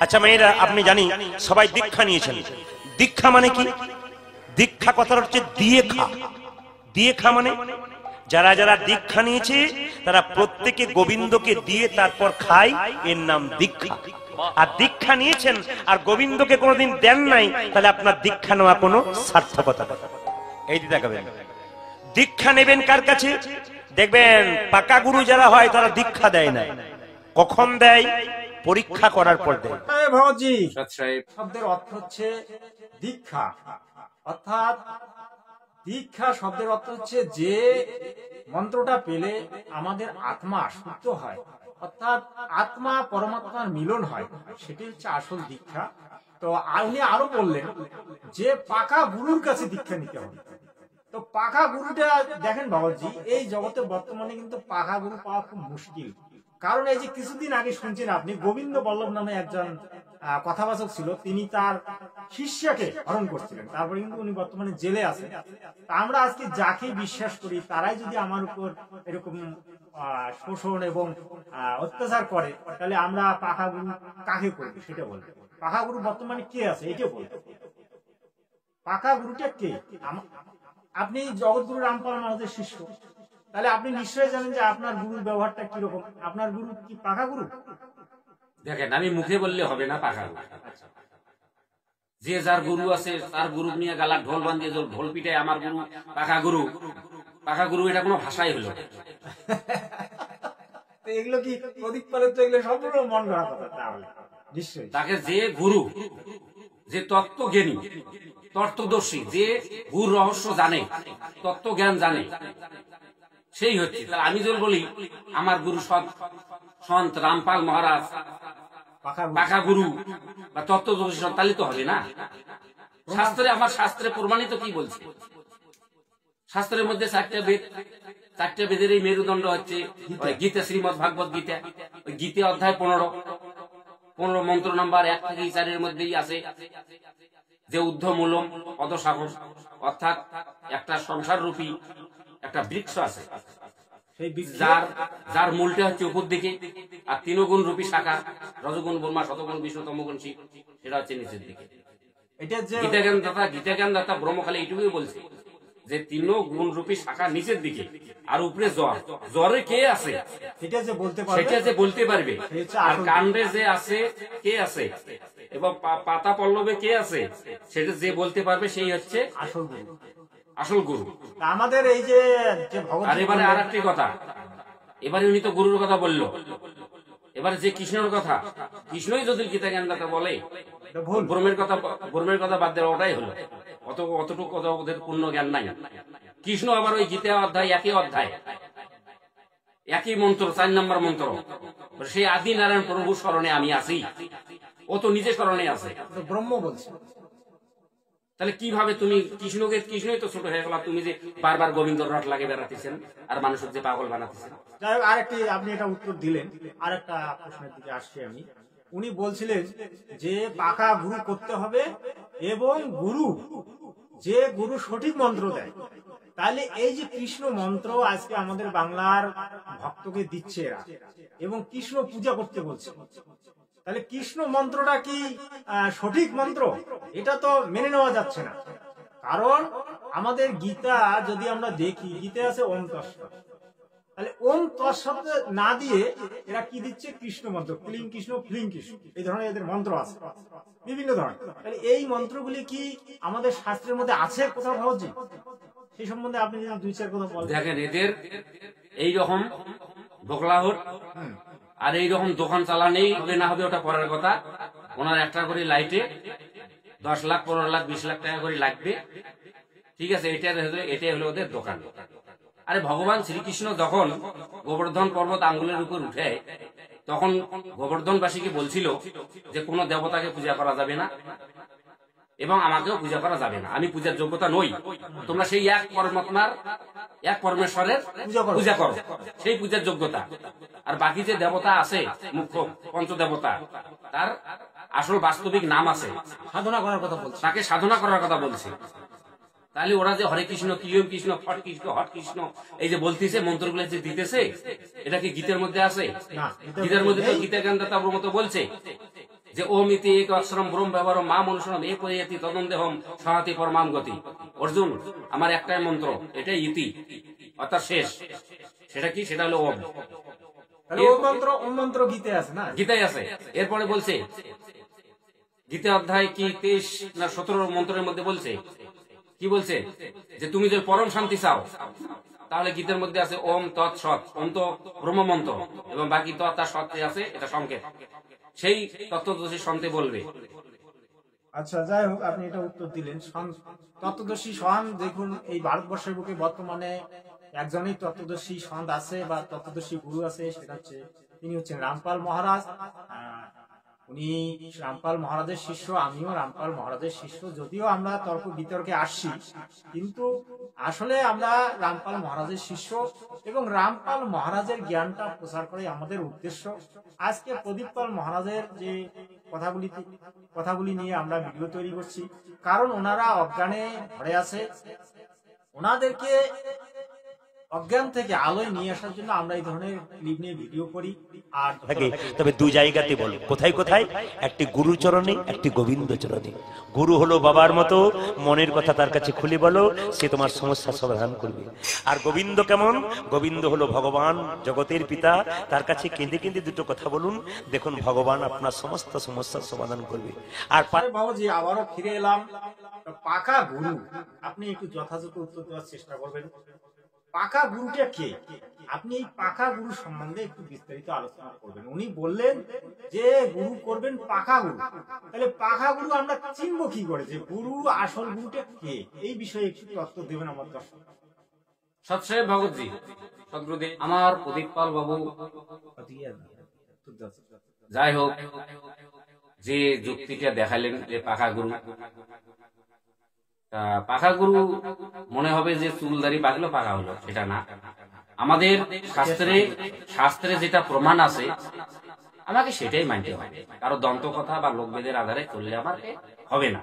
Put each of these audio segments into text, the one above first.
আচ্ছা মেয়েরা, আপনি জানি সবাই দীক্ষা নিয়েছেন। দীক্ষা মানে কি? দীক্ষা কথাটা হচ্ছে দিয়ে খা। দিয়ে খা মানে যারা যারা দীক্ষা নিয়েছে তারা প্রত্যেকে গোবিন্দকে দিয়ে তারপর খায়, এর নাম দীক্ষা। আর দীক্ষা নিয়েছেন আর গোবিন্দকে কোনোদিন দেন নাই, তাহলে আপনার দীক্ষা নেওয়া কোনো সার্থকতা। এই দিকে তাকাবেন। দীক্ষা নেবেন কার কাছে? দেখবেন পাকা গুরু যারা হয় তারা দীক্ষা দেয় না। কখন দেয়? পরীক্ষা করার পর দেয়। ভগতজি, শব্দের অর্থ হচ্ছে দীক্ষা, অর্থাৎ দীক্ষা শব্দের অর্থ হচ্ছে যে মন্ত্রটা পেলে আমাদের আত্মা শুদ্ধ হয়, অর্থাৎ আত্মা পরমাত্মার মিলন হয়, সেটি হচ্ছে আসল দীক্ষা। তো উনি আরো বললেন যে পাকা গুরুর কাছে দীক্ষা নিতে হবে। তো পাকা গুরুটা দেখেন ভগতজি, এই জগতে বর্তমানে কিন্তু পাকা গুরু পাওয়া খুব মুশকিল। কারণ এই যে কিছুদিন আগে শুনছেন আপনি, গোবিন্দ বল্লভ নামে একজন কথাবাচক ছিল, তিনি তার শিষ্যকে হরণ করছিলেন, তারপরে কিন্তু উনি বর্তমানে জেলে আছেন। আমরা আজকে যাকে বিশ্বাস করি তারাই যদি আমার উপর এরকম শোষণ এবং অত্যাচার করে, তাহলে আমরা পাকা গুরু কাকে করবো সেটা বলবো। পাকা গুরু বর্তমানে কে আছে এটা বলবো। পাকা গুরুটা কে? আপনি জগৎগুরু রামপাল মহারাজের শিষ্য, তাহলে আপনি নিশ্চয়ই জানেন যে আপনার গুরুর ব্যবহারটা কিরকম। আপনার গুরু কি পাকা গুরু? দেখেন, আমি মুখে বললে হবে না পাকা গুরু। যে যার গুরু আছে তার গুরু নিয়ে গালা ঢোল বান্ধিয়ে ঢোল পিটায় আমার গুরু পাকা গুরু। পাকা গুরু এটা কোনো ভাষাই হলো। এগুলো কি প্রদীপ পালের? তো এগুলো সম্পূর্ণ মন গড়া কথা। তাহলে নিশ্চয়ই তাকে যে গুরু, যে তত্ত্ব জ্ঞানী, তত্ত্বদর্শী, যে গুরু রহস্য জানে, তত্ত্ব জ্ঞান জানে, সেই হচ্ছে। তাহলে আমি যদি বলি আমার গুরু সন্ত রামপাল মহারাজ পাকা গুরু বা তত্ত্বদর্শী, তাহলে তো হবে না। শাস্ত্রে, আমার শাস্ত্রে প্রমাণিত কি বলছে? শাস্ত্রের মধ্যে চারটে বেদের এই মেরুদণ্ড হচ্ছে গীতা, শ্রীমদ ভাগবত গীতা। ওই গীতা অধ্যায় 15 মন্ত্র নাম্বার 1 থেকে 4 মধ্যেই আছে যে ঊর্ধ্বমূলম অধঃসাগর, অর্থাৎ একটা সংসার রূপী একটা বৃক্ষ আছে, যার মূলটা হচ্ছে উপর দিকে, আর 3 গুণ রূপী শাখা, রজগুণ ব্রহ্মা, শতগুণ বিষ্ণু, তমগুণ শিব, সেটা হচ্ছে নিচের দিকে। গীতা জ্ঞান দাতা ব্রহ্মখালী এইটুকুই বলছে যে 3 গুণ রূপী শাখা নিচের দিকে, আর উপরে জ্বরে কে আছে সেটা যে বলতে পারবে, আর কাণ্ডে যে আছে কে আছে এবং পাতা পল্লবে কে আছে সেটা যে বলতে পারবে, সেই হচ্ছে আসল গুরু। আমাদের এই যে আর এবারে আর একটি কথা, এবারে উনি তো গুরুর কথা বললো, এবারে যে কৃষ্ণের কথা, কৃষ্ণই যদি গীতা জ্ঞানদাতা বলে, ব্রহ্মের কথা বাদ দেওয়া ওটাই হলো। অতটুকু কথা ওদের পূর্ণ জ্ঞান নাই। কৃষ্ণ আবার ওই গীতা অধ্যায়, একই মন্ত্র, 4 নম্বর মন্ত্র, সেই আদি নারায়ণ প্রভুর স্মরণে আমি আছি, ও তো নিজে স্মরণে আছে, ব্রহ্ম বলছে। তাহলে কিভাবে তুমি কৃষ্ণই তো ছোট হয়ে গেল, তুমি যে বারবার গোবিন্দর রট লাগে বেড়াতেছেন আর মানুষের যে পাগল বানাতেছেন। যাই হোক, আরেকটি আপনি এটা উত্তর দিলেন। আরেকটা প্রশ্নের দিকে আসছি আমি। উনি বলছিলেন যে পাকা গুরু করতে হবে, এবং যে গুরু সঠিক মন্ত্র দেয়। তাহলে এই যে কৃষ্ণ মন্ত্র আজকে আমাদের বাংলার ভক্তকে দিচ্ছে এরা, এবং কৃষ্ণ পূজা করতে বলছে, তাহলে কৃষ্ণ মন্ত্রটা কি সঠিক মন্ত্র? এটা তো মেনে নেওয়া যাচ্ছে না। কারণ আমাদের গীতা যদি আমরা দেখি, গীতা আছে ওম তৎসৎ, তাহলে ওম তৎসৎ না দিয়ে এরা কি দিচ্ছে? কৃষ্ণ মন্ত্র, ক্লিং কৃষ্ণ ফ্লিং কৃষ্ণ, এই ধরনের এদের মন্ত্র আছে বিভিন্ন ধরনের। তাহলে এই মন্ত্রগুলি কি আমাদের শাস্ত্রের মধ্যে আছে কোথাও ভাবছি? সেই সম্বন্ধে আপনি যদি 2-4 কথা বলেন। দেখেন, এদের এইরকম বকলাহট আর এইরকম দোকান চালানেই হবে না হবে ওটা পরের কথা। ওনার একটা করে লাইটে 10 লাখ 15 লাখ 20 লাখ টাকা করে লাগবে, ঠিক আছে? এটাই হলো ওদের দোকান। আরে ভগবান শ্রীকৃষ্ণ যখন গোবর্ধন পর্বত আঙ্গুলের উপর উঠে, তখন গোবর্ধনবাসীকে বলছিল যে কোন দেবতাকে পূজা করা যাবে না এবং আমাকেও পূজা করা যাবে না, আমি পূজার যোগ্যতা নই, তোমরা সেই এক পরমাত্মার, এক পরমেশ্বরের পূজা করো, সেই পূজার যোগ্যতা। আর বাকি যে দেবতা আছে মুখ্য পঞ্চদেবতা, তার আসল বাস্তবিক নাম আছে, সাধনা করার কথা বলছে, তাকে সাধনা করার কথা বলছে। তাহলে ওরা যে হরে কৃষ্ণ, কিয়ম কৃষ্ণ, হট কৃষ্ণ, হট কৃষ্ণ এই যে বলতেছে, মন্ত্রগুলো যে দিতেছে, এটা কি গীতার মধ্যে আছে? গীতার মধ্যে তো গীতা জ্ঞানদাতা ব্রহ্ম তো বলছে যে ওম ইতি এক অক্ষরম ব্রহ্ম ব্যবহার মা মনুষ্যম এ পরিয়তি তদন্দেহম সহাতি পরমাম গতি। অর্জুন, আমার একটাই মন্ত্র, এটাই ইতি অর্থাৎ শেষ। সেটা কি? সেটা হলো ওম। তাহলে ওম মন্ত্র গীতে আছে না? গীতায় আছে। এরপরে বলছে গীতা অধ্যায় কি 23 না 17 মন্ত্রের মধ্যে বলছে কি বলছে, যে তুমি যদি পরম শান্তি চাও তাহলে গীতার মধ্যে আছে ওম তৎ সৎ। ওম তো ব্রহ্ম মন্ত্র এবং বাকি তৎ আর সৎ আছে এটা সংকেত। সেই তত্ত্বদর্শী সন্তে বলবে। আচ্ছা, যাই হোক, আপনি এটা উত্তর দিলেন। তত্ত্বদর্শী সন্ত, দেখুন এই ভারতবর্ষের বুকে বর্তমানে একজনই তত্ত্বদর্শী সন্ত আছে বা তত্ত্বদর্শী গুরু আছে, সেটা হচ্ছে তিনি হচ্ছেন রামপাল মহারাজ। উনি রামপাল মহারাজের শিষ্য, আমিও রামপাল মহারাজের শিষ্য। যদিও আমরা তর্ক বিতর্কে আসছি, কিন্তু আসলে আমরা রামপাল মহারাজের শিষ্য এবং রামপাল মহারাজের জ্ঞানটা প্রচার করে আমাদের উদ্দেশ্য। আজকে প্রদীপপাল মহারাজের যে কথাগুলি নিয়ে আমরা ভিডিও তৈরি করছি, কারণ ওনারা অজ্ঞানে ভরে আছে। ওনাদেরকে অজ্ঞান থেকে আলোয় নিয়ে আসার জন্য আমরা এই ধরনের ক্লিপ নিয়ে ভিডিও করি। আর তবে দু জায়গাতে বলো, কোথায় কোথায়? একটি গুরু চরণে, একটি গোবিন্দ চরণে। গুরু হলো বাবার মতো, মনের কথা তার কাছে খুলে বলো, সে তোমার সমস্যা সমাধান করবে। আর গোবিন্দ কেমন? গোবিন্দ হলো ভগবান, জগতের পিতা। তার কাছে কেঁদে কেঁদে দুটো কথা বলুন, দেখুন ভগবান আপনার সমস্ত সমস্যার সমাধান করবে। আর বাবুজি, আবারও ফিরে এলাম। পাকা গুরু, আপনি একটু যথাযথ উত্তর দেওয়ার চেষ্টা করবেন। পাকা গুরুটা কে? আপনি এই পাকা গুরু সম্বন্ধে একটু বিস্তারিত আলোচনা করবেন। উনি বললেন যে গুরু করবেন পাকা গুরু। তাহলে পাকা গুরু আমরা চিনবো কি করে যে গুরু আসল গুরুটা কে? এই বিষয়ে একটু তথ্য দেবেন আমার দর্শক। সৎসাহেব ভগতজি, সদ্গুরুদেব, আমার প্রদীপপাল বাবু, যাই হোক, যে যুক্তিটা দেখালেন যে পাকা গুরু, পাকা গুরু মনে হবে যে চুলদারি পাকলো পাকা হলো, সেটা না। আমাদের শাস্ত্রে যেটা প্রমাণ আছে আমাকে সেটাই মানতে হবে। কারো দন্ত কথা বা লোকবেদের আধারে চললে আমার হবে না।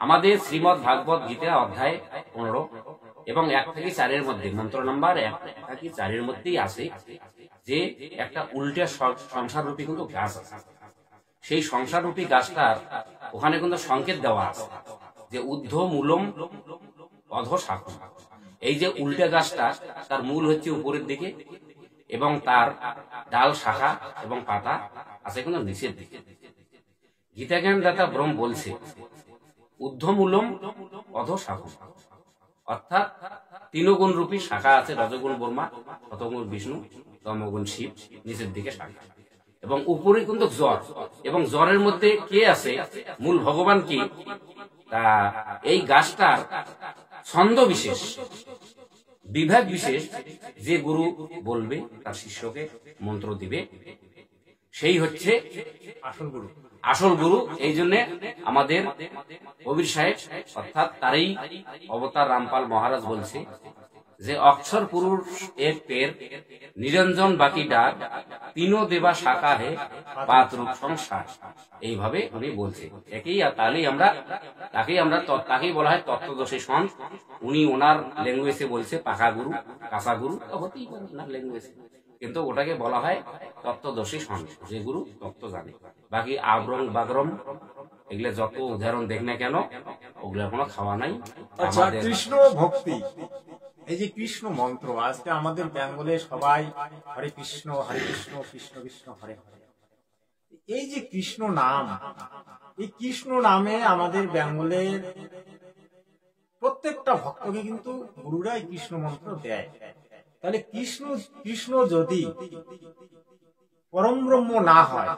আমাদের শ্রীমদ ভাগবত গীতা অধ্যায় 15 এবং 1 থেকে 4 মধ্যে, মন্ত্র নাম্বার 1 থেকে 4 মধ্যেই আছে যে একটা উল্টে সংসার রূপী কিন্তু গাছ আছে। সেই সংসার রূপী গাছটার ওখানে কিন্তু সংকেত দেওয়া আছে যে ঊর্ধ্ব মূলম অধ শাখা। এই যে উল্টে গাছটা, তার মূল হচ্ছে উপরের দিকে এবং তার ডাল, শাখা এবং পাতা আছে কিন্তু নিচের দিকে। গীতা জ্ঞান দাতা ব্রহ্ম বলছে ঊর্ধ্ব মূলম অধ শাখা, অর্থাৎ 3 গুণ রূপী শাখা আছে, রজগুণ ব্রহ্মা, শতগুণ বিষ্ণু, তমগুণ শিব, নিচের দিকে শাখা এবং উপরে কিন্তু জ্বর। এবং জ্বরের মধ্যে কে আছে? মূল ভগবান কি? তা এই গাছটার ছন্দ বিশেষ, বিভাগ বিশেষ যে গুরু বলবে তার শিষ্যকে মন্ত্র দিবে, সেই হচ্ছে আসল গুরু। এই জন্য আমাদের কবির সাহেব অর্থাৎ তারই অবতার রামপাল মহারাজ বলছে যে অক্ষর পুরুষ এক পের, নিরঞ্জন বাকি ডাক, 3 দেবা শাখা হে পাত রূপ সংসার। এইভাবে উনি বলছে। তাকেই বলা হয় তত্ত্বদর্শী সন্ত। উনি ওনার ল্যাঙ্গুয়েজে বলছে পাকা গুরু, কাঁচা গুরু হতেই পারে ওনার ল্যাঙ্গুয়েজে, কিন্তু ওটাকে বলা হয় তত্ত্বদর্শী সন্ত, যে গুরু তত্ত্ব জানে। বাকি আব্রম বাগরম এগুলো যত উদাহরণ দেখ না কেন, ওগুলোর কোনো খাওয়া নাই। কৃষ্ণ ভক্তি, এই যে কৃষ্ণ মন্ত্র, আজকে আমাদের বেঙ্গলে সবাই হরে কৃষ্ণ কৃষ্ণ কৃষ্ণ হরে হরে। এই যে কৃষ্ণ নাম, এই কৃষ্ণ নামে আমাদের বেঙ্গলের প্রত্যেকটা ভক্তকে কিন্তু গুরুরাই কৃষ্ণ মন্ত্র দেয়। তাহলে কৃষ্ণ যদি পরম ব্রহ্ম না হয়,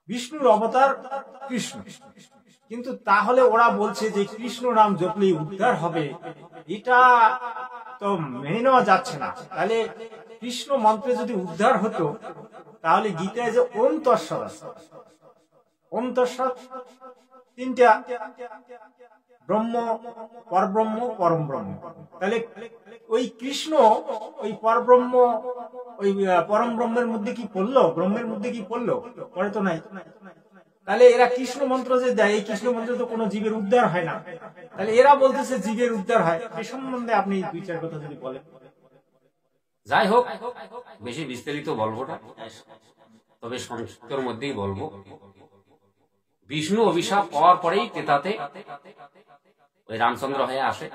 বিষ্ণুর অবতার কৃষ্ণ, কিন্তু তাহলে ওরা বলছে যে কৃষ্ণ নাম জপলেই উদ্ধার হবে, এটা তো মেনে নেওয়া যাচ্ছে না। তাহলে কৃষ্ণ মন্ত্রে যদি উদ্ধার হতো, তাহলে গীতায় যে ওম তৎসৎ আছে, ওম তৎসৎ 3টা, ব্রহ্ম, পরব্রহ্ম, পরম ব্রহ্ম। তাহলে ওই কৃষ্ণ ওই পরব্রহ্ম, ওই পরম ব্রহ্মের মধ্যে কি পড়লো? ব্রহ্মের মধ্যে কি পড়লো? পড়ে তো নাই। তাহলে এরা কৃষ্ণ মন্ত্র যে দেয়, এই কৃষ্ণ মন্ত্রে তো কোনো জীবের উদ্ধার হয় না। তাহলে এরা বলতেছে জীবের উদ্ধার হয়। এই সম্বন্ধে আপনি 2-4 কথা যদি বলেন। যাই হোক, বেশি বিস্তারিত বলবো না। তবে সংক্ষিপ্তর মধ্যেই বলবো। বিষ্ণু অভিশাপ পাওয়ার পরেই ত্রেতাতে ওই রামচন্দ্র হয়ে আসে,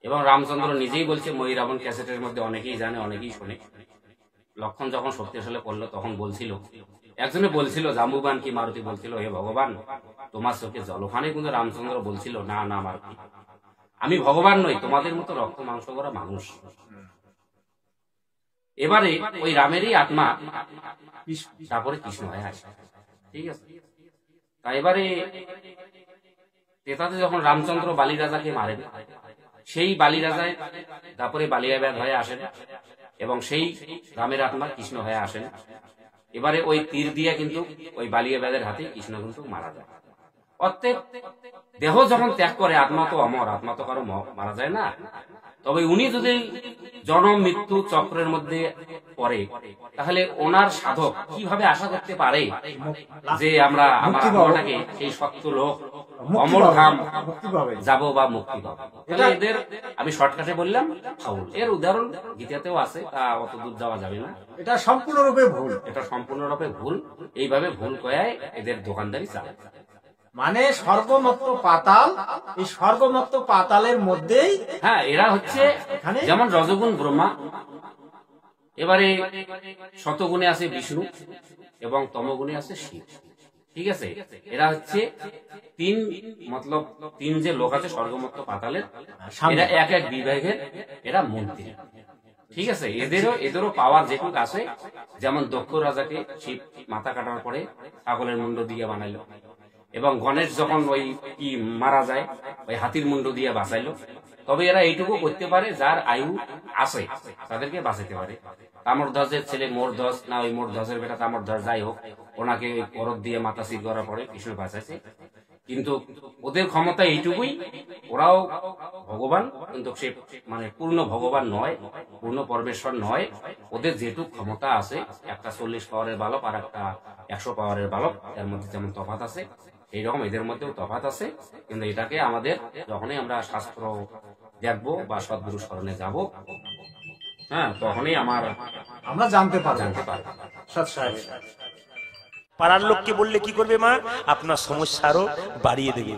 এবং রামচন্দ্র নিজেই বলছে, মই রাবণ ক্যাসেটের মধ্যে অনেকেই জানে, অনেকেই শোনে। লক্ষণ যখন শক্তিশালী পড়লো তখন বলছিল, একজনে বলছিল, জাম্বুবান কি মারুতি বলছিল, হে ভগবান তোমার চোখে জল। ওখানে কিন্তু রামচন্দ্র বলছিল, না না মারুতি, আমি ভগবান নই, তোমাদের মতো রক্ত মাংস করা মানুষ। এবারে ওই রামেরই আত্মা তারপরে কৃষ্ণ হয়ে আসে, ঠিক আছে। তা এবারে ত্রেতাতে যখন রামচন্দ্র বালি রাজাকে মারেন, সেই বালি রাজায় তারপরে বালিয়াব্যাধ হয়ে আসেন, এবং সেই রামের আত্মা কৃষ্ণ হয়ে আসেন। এবারে ওই তীর দিয়ে কিন্তু ওই বালিয়াব্যাধের হাতে কৃষ্ণ কিন্তু মারা যায়। অর্থাৎ দেহ যখন ত্যাগ করে, আত্মা তো অমর, আত্মা তো কারো মারা যায় না। তবে উনি যদি জন্ম মৃত্যু চক্রের মধ্যে পড়ে, তাহলে ওনার সাধক কিভাবে আশা করতে পারে যে আমরা আমার আত্মাটাকে সেই সত্য লোক অমর ধাম যাব বা মুক্তি পাবো? এদের আমি শর্টকাটে বললাম ফাউল। এর উদাহরণ গীতাতেও আছে, তা অত দূর যাওয়া যাবে না। এটা সম্পূর্ণরূপে ভুল, এটা সম্পূর্ণরূপে ভুল। এইভাবে ভুল কয়ায় এদের দোকানদারি চালায়। মানে স্বর্গমত্ত পাতাল, এই স্বর্গমত্ত পাতালের মধ্যেই, হ্যাঁ, এরা হচ্ছে যেমন রজগুণ ব্রহ্মা, এবারে শতগুণে আছে বিষ্ণু এবং তমগুণে আছে শিব, ঠিক আছে। এরা হচ্ছে তিন, মতলব তিন যে লোক আছে স্বর্গমত্ত পাতালের, এরা এক এক বিভাগের এরা মন্ত্রী, ঠিক আছে। এদেরও পাওয়ার যেটুক আছে, যেমন দক্ষ রাজাকে শিব মাথা কাটার পরে ছাগলের মুন্ড দিয়ে বানাইলো, এবং গণেশ যখন ওই কি মারা যায় ওই হাতির মুন্ড দিয়ে বাঁচাইলো। তবে এরা এইটুকু করতে পারে, যার আয়ু আছে তাদেরকে বাঁচাইতে পারে। তামরধ্বজের ছেলে মোরধ্বজ, না ওই মোরধ্বজের বেটা তামরধ্বজ, যাই হোক, ওনাকে করদ দিয়ে মাথা সির করার পরে কৃষ্ণ বাঁচাইছে। কিন্তু ওদের ক্ষমতা এইটুকুই, ওরাও ভগবান, কিন্তু সে মানে পূর্ণ ভগবান নয়, পূর্ণ পরমেশ্বর নয়। ওদের যেটুক ক্ষমতা আছে, একটা 40 পাওয়ারের বালক আর একটা 100 পাওয়ারের বালক, এর মধ্যে যেমন তফাৎ আছে, এইরকম এদের মধ্যেও তফাৎ আছে। কিন্তু এটাকে আমাদের যখনই আমরা শাস্ত্র দেখবো বা সদ্গুরু স্মরণে যাব, হ্যাঁ, তখনই আমরা জানতে পারবো। সৎ সাহেব, পাড়ার লোককে বললে কি করবে মা? আপনার সমস্যা আরো বাড়িয়ে দেবে।